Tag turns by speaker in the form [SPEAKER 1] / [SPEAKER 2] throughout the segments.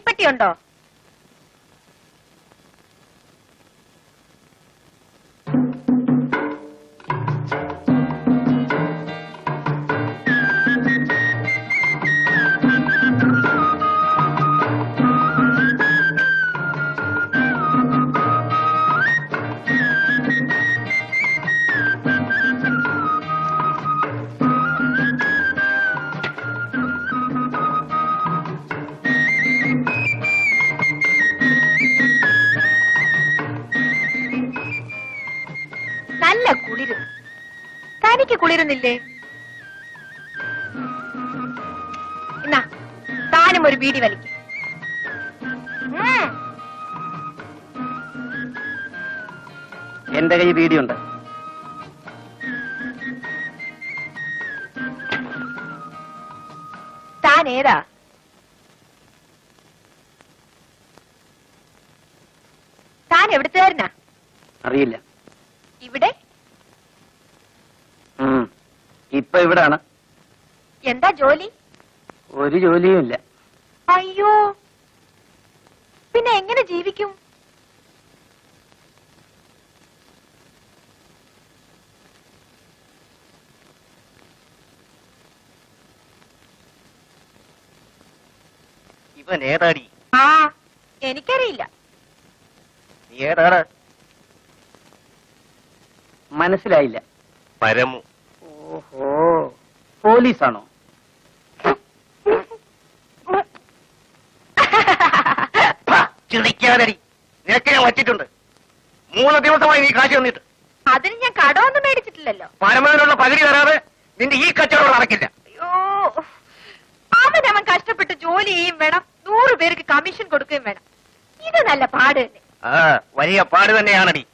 [SPEAKER 1] തീപ്പെട്ടി ഉണ്ടോ? നല്ല കുളിര്. തനിക്ക് കുളിരുന്നില്ലേ? എന്നാ താനും ഒരു ബീഡി വലിക്കും.
[SPEAKER 2] എന്റെ കൈ ബീഡിയുണ്ട്.
[SPEAKER 1] താൻ ഏതാ? താൻ എവിടുത്തുകാരനാ?
[SPEAKER 2] അറിയില്ല.
[SPEAKER 1] ഇവിടെ?
[SPEAKER 2] ഇപ്പൊ ഇവിടാണ്.
[SPEAKER 1] എന്താ ജോലി?
[SPEAKER 2] ഒരു ജോലിയും ഇല്ല.
[SPEAKER 1] അയ്യോ, പിന്നെ എങ്ങനെ ജീവിക്കും?
[SPEAKER 2] ഇവൻ ഏതാടി?
[SPEAKER 1] ആ, എനിക്കറിയില്ല.
[SPEAKER 2] നീ ഏതാണ്? മനസ്സിലായില്ല.
[SPEAKER 3] പരമു.
[SPEAKER 2] ഓഹോ, പോലീസാണോ?
[SPEAKER 3] ചിളിക്കാതടി, നിനക്ക് ഞാൻ വച്ചിട്ടുണ്ട്. 3 ദിവസമായി നീ കാശ് തന്നിട്ട്.
[SPEAKER 1] അതിന് ഞാൻ കടമൊന്നും മേടിച്ചിട്ടില്ലല്ലോ.
[SPEAKER 3] പരമതിനുള്ള പകുതി തരാതെ നിന്റെ ഈ കച്ചവടം നടക്കില്ല.
[SPEAKER 1] അയ്യോ, അവൻ കഷ്ടപ്പെട്ട് ജോലി ചെയ്യും വേണം, 100 പേർക്ക് കമ്മീഷൻ കൊടുക്കുകയും വേണം. ഇത് നല്ല പാട് തന്നെ.
[SPEAKER 3] ആ, വലിയ പാട് തന്നെയാണടി.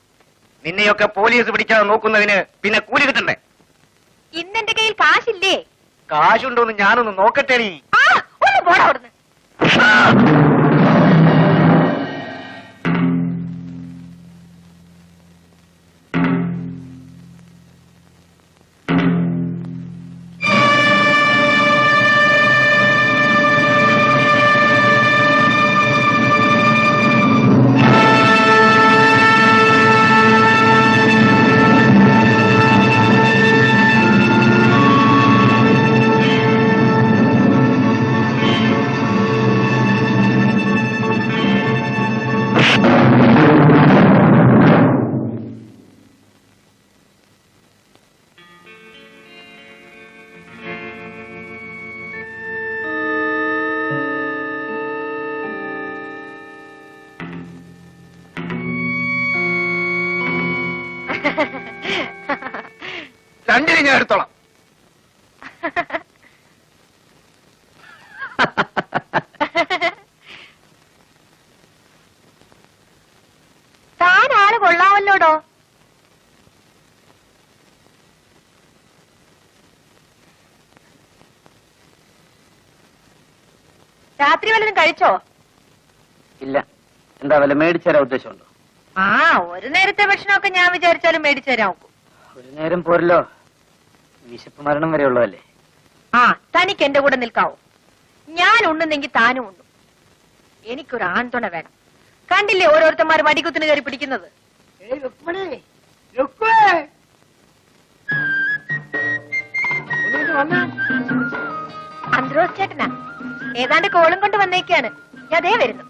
[SPEAKER 3] നിന്നെയൊക്കെ പോലീസ് പിടിക്കാതെ നോക്കുന്നതിന് പിന്നെ കൂലി കിട്ടണ്ടേ?
[SPEAKER 1] ഇന്നെന്റെ കയ്യിൽ കാശില്ലേ?
[SPEAKER 3] കാശുണ്ടോന്ന് ഞാനൊന്ന് നോക്കട്ടെ.
[SPEAKER 1] ആ, ഒന്ന് പോടാ അവിടുന്ന്.
[SPEAKER 3] രണ്ടിനെ ഞാൻ എടുത്തോളാം.
[SPEAKER 1] താൻ ആള് കൊള്ളാമല്ലോടോ. രാത്രി വല്ലതും കഴിച്ചോ?
[SPEAKER 2] ഇല്ല. എന്താ വല്ല മേടിച്ചു തരാൻ ഉദ്ദേശമുണ്ടോ?
[SPEAKER 1] ആ, ഒരു നേരത്തെ ഭക്ഷണമൊക്കെ ഞാൻ വിചാരിച്ചാലും മേടിച്ചു തരാൻ നോക്കും.
[SPEAKER 2] ഒരു നേരം പോരല്ലോ, വിശപ്പ് മരണം വരെ ഉള്ളതല്ലേ.
[SPEAKER 1] ആ, തനിക്ക് എന്റെ കൂടെ നിൽക്കാവോ? ഞാൻ ഉണ്ണുന്നെങ്കിൽ താനും ഉണ്ണു. എനിക്കൊരു ആൺതുണ വേണം. കണ്ടില്ലേ ഓരോരുത്തന്മാർ വടികുത്തിന് കയറി പിടിക്കുന്നത്? അന്ത്രോസ് ചേട്ടനാ, ഏതാണ്ട് കോളും കൊണ്ട് വന്നേക്കാണ്. ഞാൻ അതേ വരുന്നു.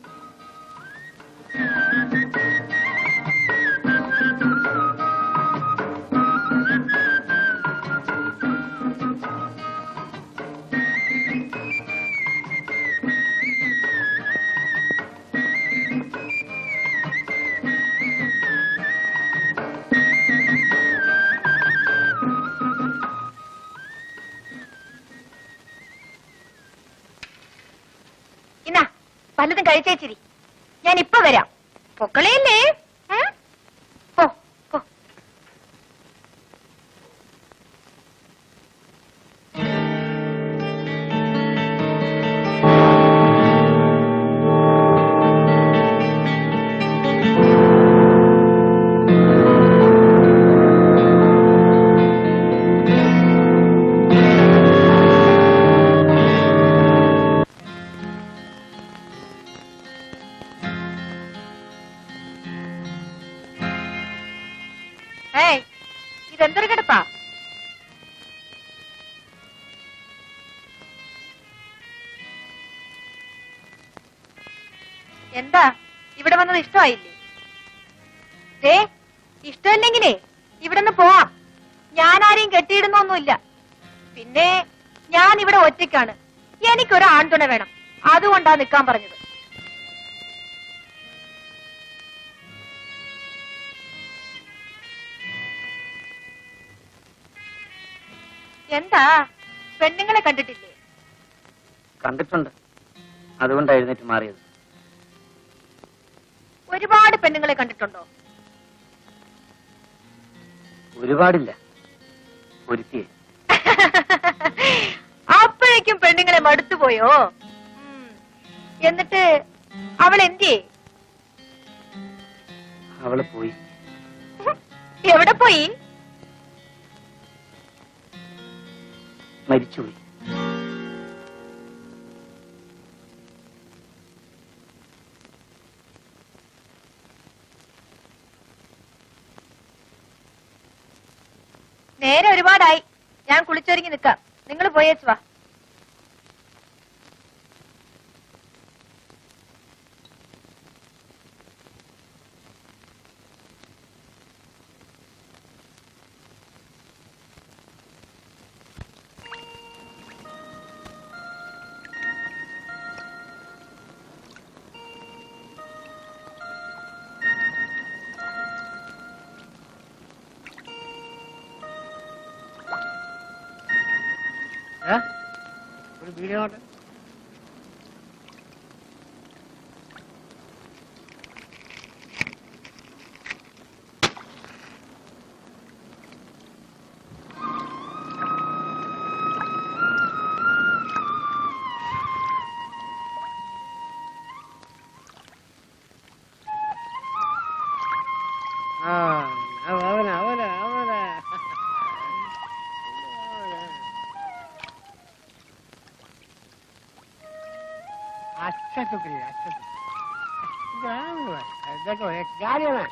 [SPEAKER 1] വല്ലതും കഴിച്ചേച്ചിരി, ഞാൻ ഇപ്പൊ വരാം. പൊക്കളയല്ലേ? പോ പോ. ഇതെന്തൊരു കിടപ്പാ? എന്താ ഇവിടെ വന്നത് ഇഷ്ടമായില്ലേ? ഏ, ഇഷ്ടമല്ലെങ്കിലേ ഇവിടെ നിന്ന് പോവാം. ഞാൻ ആരെയും കെട്ടിയിടുന്നൊന്നുമില്ല. പിന്നെ ഞാൻ ഇവിടെ ഒറ്റയ്ക്കാണ്. എനിക്കൊരു ആൺതുണ വേണം. അതുകൊണ്ടാ നിൽക്കാൻ പറഞ്ഞത്. എന്താ, പെണ്ണുങ്ങളെ കണ്ടിട്ടില്ലേ?
[SPEAKER 2] കണ്ടിട്ടുണ്ട്, അതുകൊണ്ടാണ് എഴുന്നേറ്റ് മാറിയത്.
[SPEAKER 1] ഒരുപാട് പെണ്ണുങ്ങളെ കണ്ടിട്ടുണ്ടോ?
[SPEAKER 2] ഒരുപാടില്ല, ഒരുത്തിയെ.
[SPEAKER 1] അപ്പോഴേക്കും പെണ്ണുങ്ങളെ മടുത്തുപോയോ? എന്നിട്ട് അവൾ എന്തിയേ?
[SPEAKER 2] അവള് പോയി.
[SPEAKER 1] എവിടെ പോയി?
[SPEAKER 2] മരിച്ചുപോയി.
[SPEAKER 1] നേരെ ഒരുപാടായി. ഞാൻ കുളിച്ചൊരുങ്ങി നിൽക്കാം. നിങ്ങൾ പോയേച്ചു വാ.
[SPEAKER 4] ഒരു വീഡിയോ अच्छा शुक्रिया, अच्छा देखो एक गाड़ी है ना,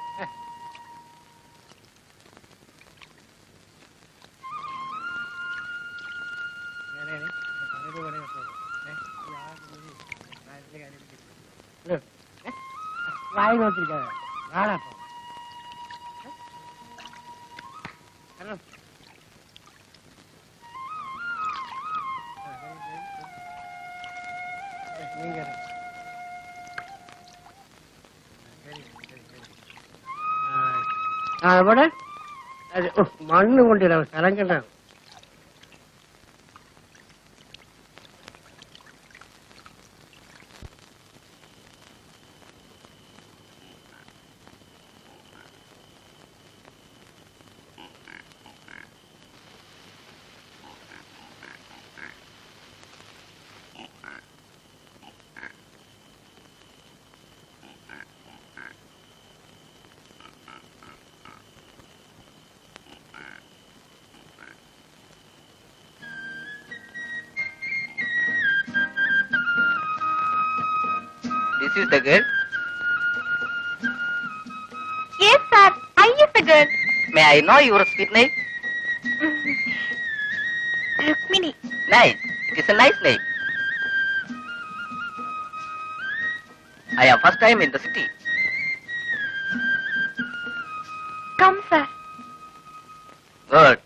[SPEAKER 4] വായി നോക്കിയിരിക്കാതെ നാളാപ്പോ അവിടെ മണ്ണ് കൊണ്ടില്ല സ്ഥലം കണ്ട
[SPEAKER 3] This is the girl.
[SPEAKER 1] Yes, sir. I is the girl.
[SPEAKER 3] May I know your sweet name?
[SPEAKER 1] Rukmini.
[SPEAKER 3] Nice. It is a nice name. I am first time in the city.
[SPEAKER 1] Come, sir.
[SPEAKER 3] Good.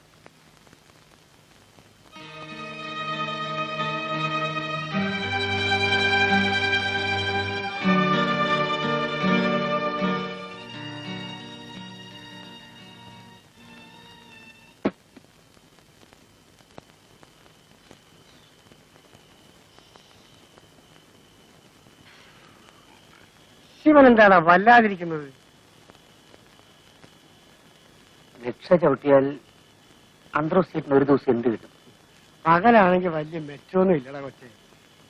[SPEAKER 4] Shivan എന്താണ് വല്ലാതിരിക്കുന്നത്?
[SPEAKER 2] രക്ഷ ചവിട്ടിയാൽ അന്ത്രോസ്റ്റേറ്റിന് ഒരു ദിവസം എന്ത് കിട്ടും?
[SPEAKER 4] പകലാണെങ്കിൽ വലിയ മെച്ചൊന്നും ഇല്ലടാ കൊച്ചെ.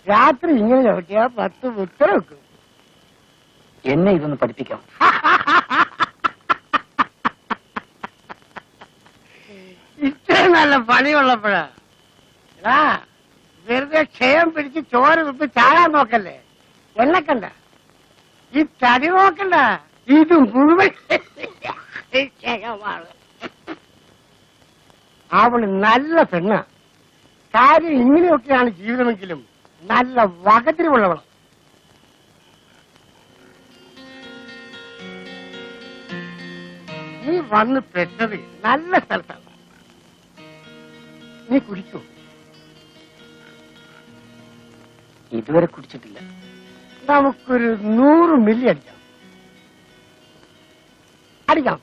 [SPEAKER 4] രാത്രി ഇങ്ങനെ ചവിട്ടിയാ 10 ഉത്തര വെക്കും.
[SPEAKER 2] എന്നെ ഇതൊന്ന് പഠിപ്പിക്കാം.
[SPEAKER 4] ഇത്രയും നല്ല പണിയുള്ളപ്പോഴാ വെറുതെ ക്ഷയം പിടിച്ച് ചോര തുപ്പി ചാകാൻ നോക്കല്ലേ. എന്നെ കണ്ട ഈ തടി നോക്കണ്ട, ഇത് മുഴുവൻ ക്ഷയമാണ്. അവള് നല്ല പെണ്ണ. കാര്യം ഇങ്ങനെയൊക്കെയാണ് ജീവിതമെങ്കിലും നല്ല വകതിരിവുള്ളവള്. നീ വന്ന് പെട്ടത് നല്ല സ്ഥലത്താണ്. നീ കുടിക്കൂ.
[SPEAKER 2] ഇതുവരെ കുടിച്ചിട്ടില്ല.
[SPEAKER 4] നമുക്കൊരു 100 മില്ലി അടിക്കാം. അടിക്കാം.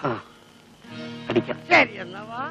[SPEAKER 2] ആ, അടിക്കാം.
[SPEAKER 4] ശരി എന്നാ വാ.